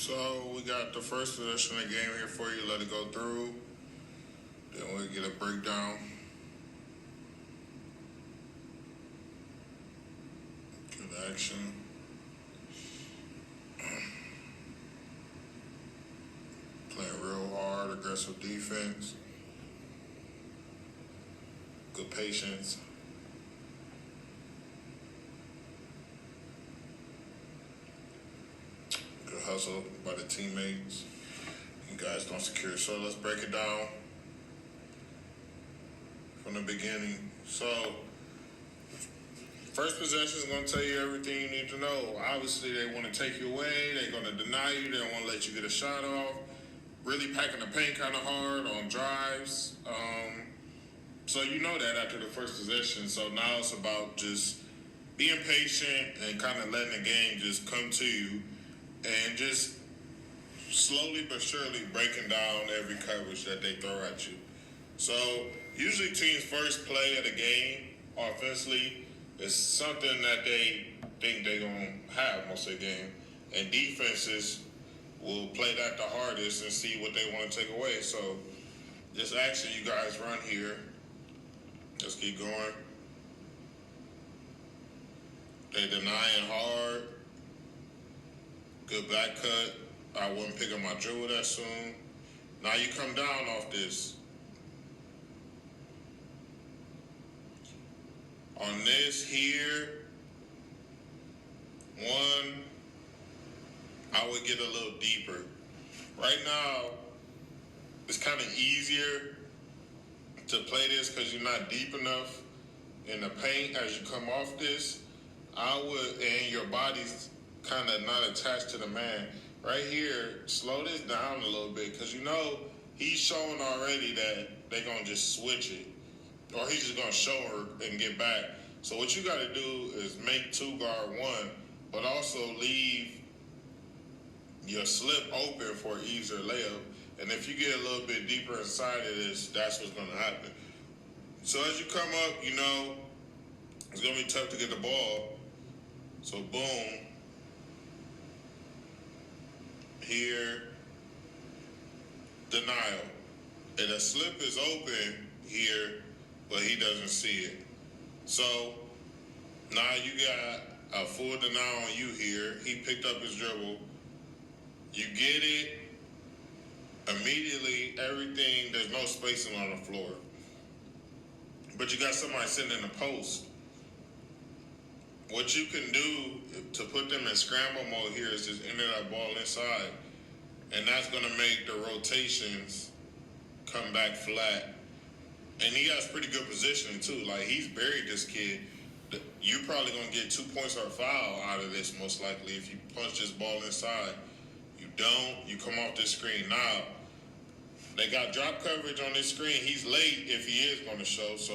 So we got the first edition of the game here for you. Let it go through. Then we'll get a breakdown. Good action. Playing real hard, aggressive defense. Good patience. Good hustle by the teammates. You guys don't secure. So let's break it down from the beginning. So first possession is going to tell you everything you need to know. Obviously, they want to take you away. They're going to deny you. They don't want to let you get a shot off. Really packing the paint kind of hard on drives. So you know that after the first possession. So now it's about just being patient and kind of letting the game just come to you and just slowly but surely breaking down every coverage that they throw at you. So usually teams' first play of the game offensively is something that they think they're going to have most of the game. And defenses will play that the hardest and see what they want to take away. So this action you guys run here, let's keep going. They denying hard. Good back cut. I wouldn't pick up my dribble that soon. Now you come down off this. On this here, one, I would get a little deeper. Right now, it's kind of easier to play this because you're not deep enough in the paint as you come off this. And your body's kind of not attached to the man. Right here, slow this down a little bit because you know he's showing already that they're going to just switch it. Or he's just going to show her and get back. So what you got to do is make two guard one, but also leave your slip open for easier layup. And if you get a little bit deeper inside of this, that's what's going to happen. So as you come up, you know, it's going to be tough to get the ball. So boom. Here, denial. And the slip is open here, but he doesn't see it. So now you got a full denial on you here. He picked up his dribble. You get it. Immediately, everything, there's no spacing on the floor. But you got somebody sitting in the post. What you can do to put them in scramble mode here is just enter that ball inside. And that's going to make the rotations come back flat. And he has pretty good positioning too. Like, he's buried this kid. You're probably going to get 2 points or a foul out of this most likely if you punch this ball inside. You don't, you come off this screen. Now, they got drop coverage on this screen. He's late if he is going to show. So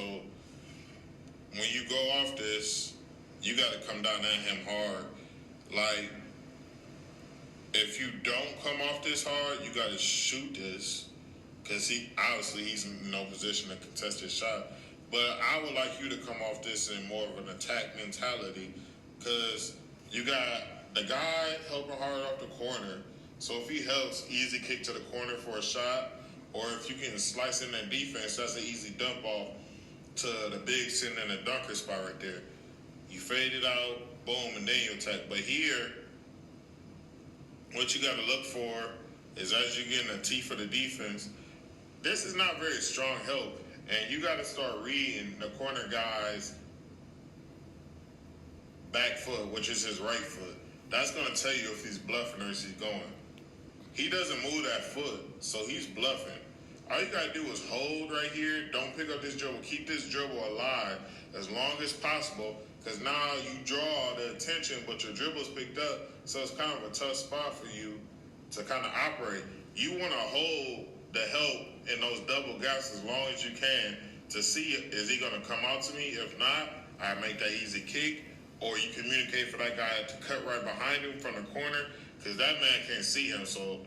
when you go off this, you got to come down at him hard. Like, if you don't come off this hard, you got to shoot this. Because he's in no position to contest his shot. But I would like you to come off this in more of an attack mentality. Because you got the guy helping hard off the corner. So if he helps, easy kick to the corner for a shot. Or if you can slice in that defense, that's an easy dump off to the big sitting in the dunker spot right there. You fade it out, boom, and then you attack. But here, what you got to look for is as you're getting a T for the defense, this is not very strong help. And you got to start reading the corner guy's back foot, which is his right foot. That's going to tell you if he's bluffing or if he's going. He doesn't move that foot, so he's bluffing. All you got to do is hold right here. Don't pick up this dribble. Keep this dribble alive as long as possible. Because now you draw the attention, but your dribble's picked up. So it's kind of a tough spot for you to kind of operate. You want to hold the help in those double gaps as long as you can to see, is he going to come out to me? If not, I make that easy kick. Or you communicate for that guy to cut right behind him from the corner, because that man can't see him. So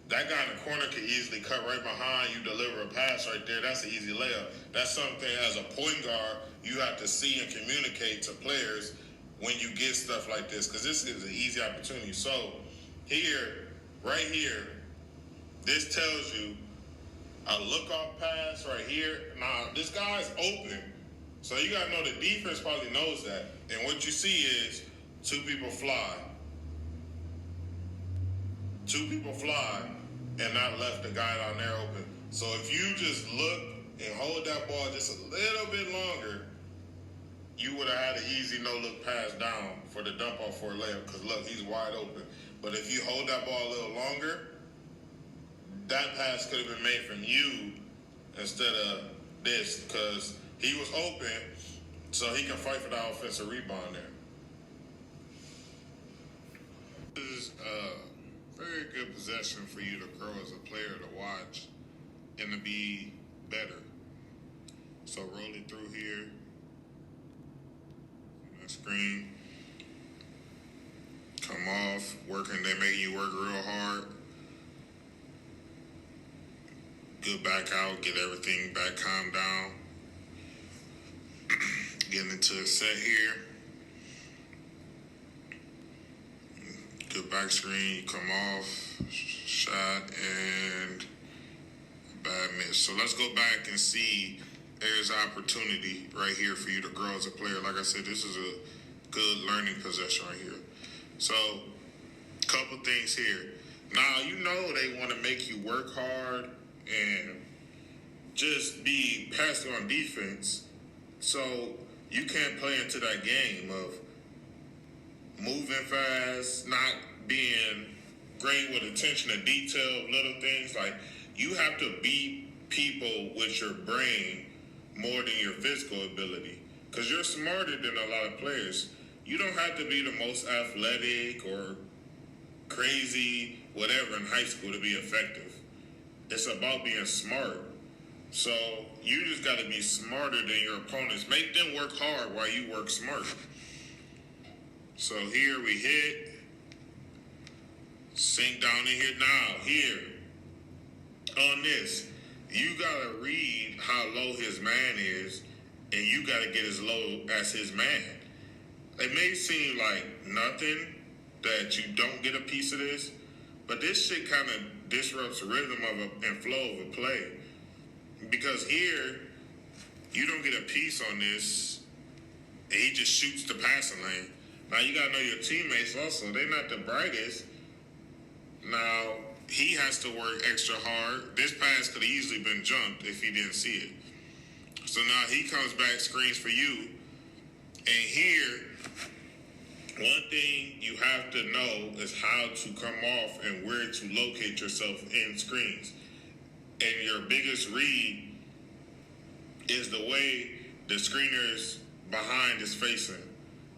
that guy in the corner can easily cut right behind you, deliver a pass right there. That's an easy layup. That's something as a point guard you have to see and communicate to players when you get stuff like this, because this is an easy opportunity. So here, right here, this tells you a look-off pass right here. Now, this guy's open. So you got to know the defense probably knows that. And what you see is two people fly. Two people fly and not left the guy down there open. So if you just look and hold that ball just a little bit longer, you would have had an easy no-look pass down for the dump-off for a layup because, look, he's wide open. But if you hold that ball a little longer, that pass could have been made from you instead of this because he was open so he can fight for the offensive rebound there. This is a very good possession for you to grow as a player to watch and to be better. So roll it through here. Screen. Come off. Working, they make you work real hard. Good back out, get everything back calmed down. Getting into a set here. Good back screen, you come off, shot, and bad miss. So let's go back and see there's opportunity right here for you to grow as a player. Like I said, this is a good learning possession right here. So, couple things here. Now, you know they want to make you work hard and just be passive on defense. So, you can't play into that game of moving fast, not being great with attention to detail, little things. Like, you have to beat people with your brain more than your physical ability. Because you're smarter than a lot of players. You don't have to be the most athletic or crazy, whatever, in high school to be effective. It's about being smart. So you just got to be smarter than your opponents. Make them work hard while you work smart. So here we hit. Sink down in here now. Here. On this. You got to read how low his man is, and you got to get as low as his man. It may seem like nothing that you don't get a piece of this, but this shit kind of disrupts the rhythm of and flow of a play. Because here, you don't get a piece on this, and he just shoots the passing lane. Now, you got to know your teammates also. They're not the brightest. Now, he has to work extra hard. This pass could have easily been jumped if he didn't see it. So now he comes back, screens for you. And here, one thing you have to know is how to come off and where to locate yourself in screens. And your biggest read is the way the screener's behind is facing.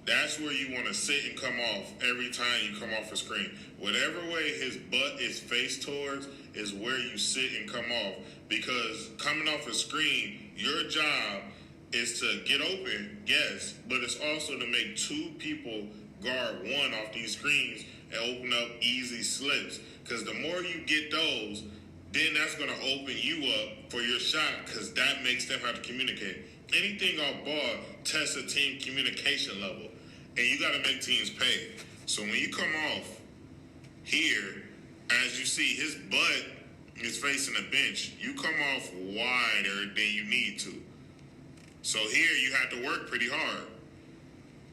That's where you want to sit and come off every time you come off a screen. Whatever way his butt is faced towards is where you sit and come off. Because coming off a screen, your job is to get open, yes, but it's also to make two people guard one off these screens and open up easy slips. Because the more you get those, then that's going to open you up for your shot because that makes them have to communicate. Anything off ball tests a team communication level. And you got to make teams pay. So when you come off here, as you see, his butt is facing the bench. You come off wider than you need to. So here you have to work pretty hard.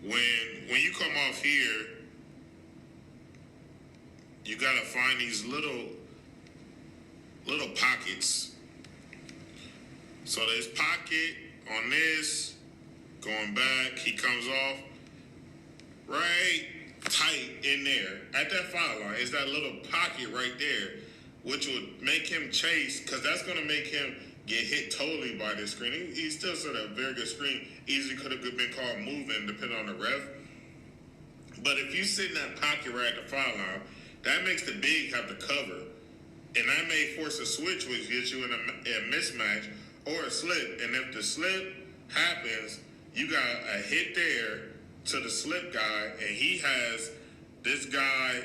When you come off here, you got to find these little pockets. So there's pocket on this, going back, he comes off. Right tight in there at that foul line is that little pocket right there, which would make him chase because that's going to make him get hit totally by this screen. He still said a very good screen. Easily could have been called moving depending on the ref. But if you sit in that pocket right at the foul line, that makes the big have to cover. And that may force a switch, which gets you in a mismatch or a slip. And if the slip happens, you got a hit there to the slip guy, and he has this guy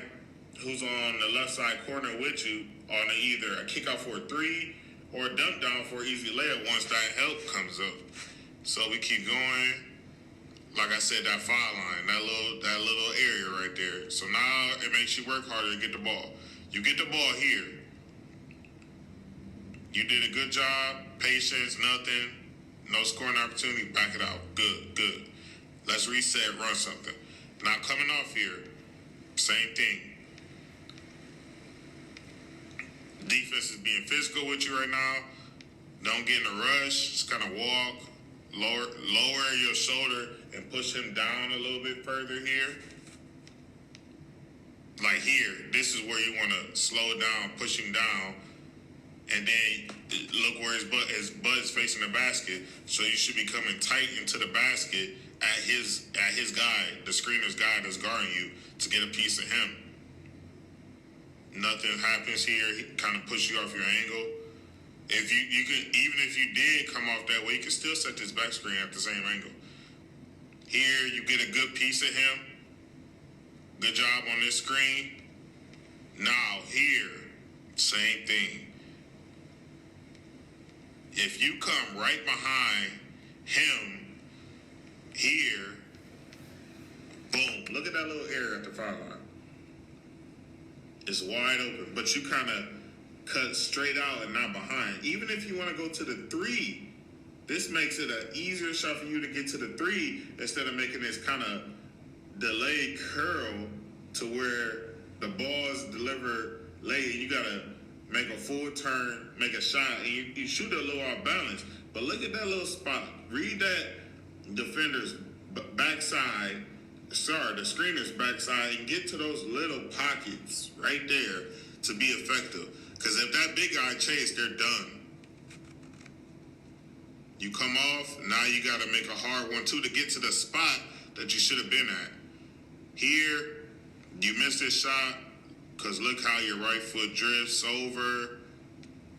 who's on the left side corner with you on either a kickout for a three or a dunk down for an easy layup once that help comes up. So we keep going. Like I said, that foul line, that little area right there. So now it makes you work harder to get the ball. You get the ball here. You did a good job. Patience, nothing. No scoring opportunity. Back it out. Good, good. Let's reset, run something. Now coming off here, same thing. Defense is being physical with you right now. Don't get in a rush. Just kind of walk, lower your shoulder, and push him down a little bit further here. Like here, this is where you want to slow it down, push him down, and then look where his butt is facing the basket. So you should be coming tight into the basket at his guy, the screener's guy that's guarding you, to get a piece of him. Nothing happens here. He kind of push you off your angle. If you can, even if you did come off that way, you can still set this back screen at the same angle. Here, you get a good piece of him. Good job on this screen. Now here, same thing. If you come right behind him here, boom, look at that little area at the foul line. It's wide open, but you kind of cut straight out and not behind. Even if you want to go to the three, this makes it an easier shot for you to get to the three instead of making this kind of delayed curl to where the ball's delivered late. You got to make a full turn, make a shot, and you shoot it a little off balance. But look at that little spot. Read that defender's backside, the screener's backside, and get to those little pockets right there to be effective. Because if that big guy chase, they're done. You come off, now you got to make a hard one, too, to get to the spot that you should have been at. Here, you missed this shot because look how your right foot drifts over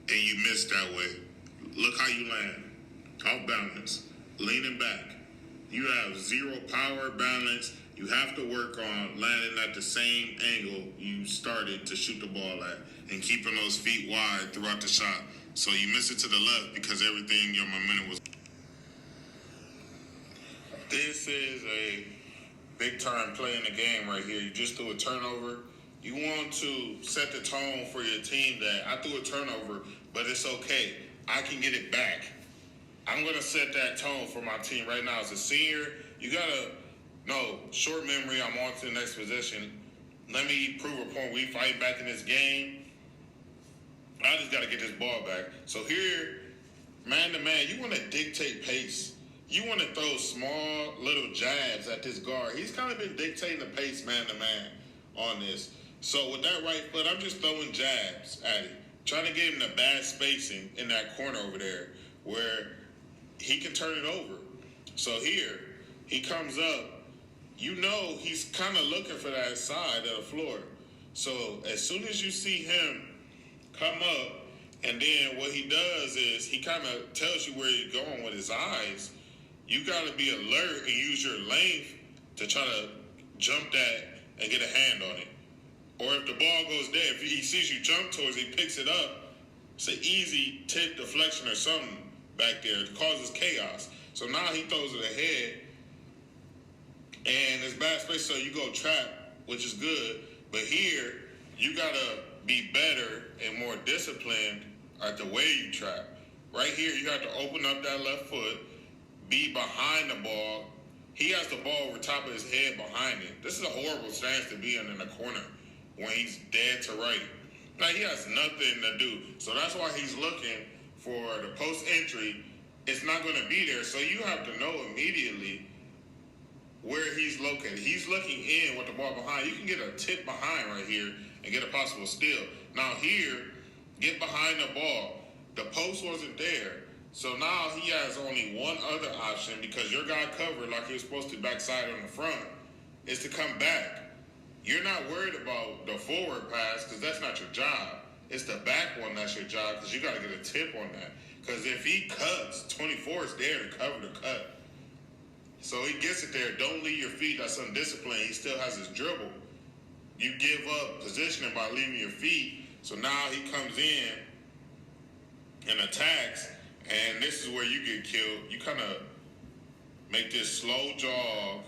and you missed that way. Look how you land. Off balance. Leaning back. You have zero power balance. You have to work on landing at the same angle you started to shoot the ball at and keeping those feet wide throughout the shot. So you miss it to the left because everything, your momentum was. This is a big time play in the game right here. You just threw a turnover. You want to set the tone for your team that I threw a turnover, but it's okay. I can get it back. I'm going to set that tone for my team right now. As a senior, you got to know, short memory, I'm on to the next position. Let me prove a point. We fight back in this game. I just got to get this ball back. So here, man to man, you want to dictate pace. You want to throw small little jabs at this guard. He's kind of been dictating the pace man to man on this. So with that right foot, I'm just throwing jabs at him, trying to get him the bad spacing in that corner over there where he can turn it over. So here, he comes up. You know he's kind of looking for that side of the floor. So as soon as you see him come up, and then what he does is he kind of tells you where he's going with his eyes. You got to be alert and use your length to try to jump that and get a hand on it. Or if the ball goes there, if he sees you jump towards it, he picks it up. It's an easy tip deflection or something back there. It causes chaos. So now he throws it ahead, and it's bad space, so you go trap, which is good. But here, you got to be better and more disciplined at the way you trap. Right here, you have to open up that left foot, be behind the ball. He has the ball over top of his head behind it. This is a horrible stance to be in the corner when he's dead to right. Like, he has nothing to do. So that's why he's looking for the post entry. It's not going to be there. So you have to know immediately where he's located. He's looking in with the ball behind. You can get a tip behind right here and get a possible steal. Now here, get behind the ball. The post wasn't there. So now he has only one other option because your guy covered like he was supposed to backside on the front is to come back. You're not worried about the forward pass because that's not your job. It's the back one that's your job because you got to get a tip on that. Because if he cuts, 24 is there to cover the cut. So he gets it there. Don't leave your feet. That's undisciplined. He still has his dribble. You give up positioning by leaving your feet. So now he comes in and attacks, and this is where you get killed. You kind of make this slow jog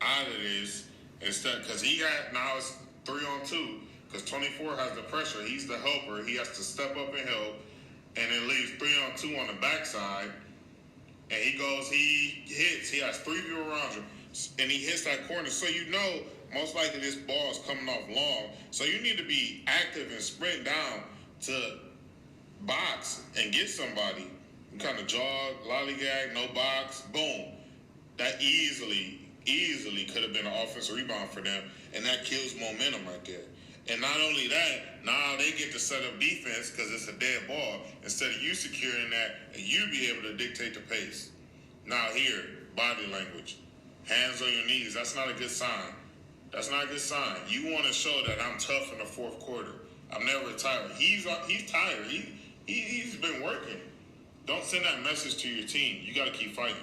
out of this instead, because he had, now it's 3-on-2. because 24 has the pressure. He's the helper. He has to step up and help, and it leaves 3-on-2 on the backside. And he hits. He has 3 people around him, and he hits that corner. So most likely this ball is coming off long. So you need to be active and sprint down to box and get somebody. You kind of jog, lollygag, no box, boom. That easily could have been an offensive rebound for them, and that kills momentum right there. And not only that, now they get to set up defense because it's a dead ball instead of you securing that and you be able to dictate the pace. Now here, body language, hands on your knees. That's not a good sign. That's not a good sign. You want to show that I'm tough in the fourth quarter. I'm never tired. He's tired. He's been working. Don't send that message to your team. You got to keep fighting.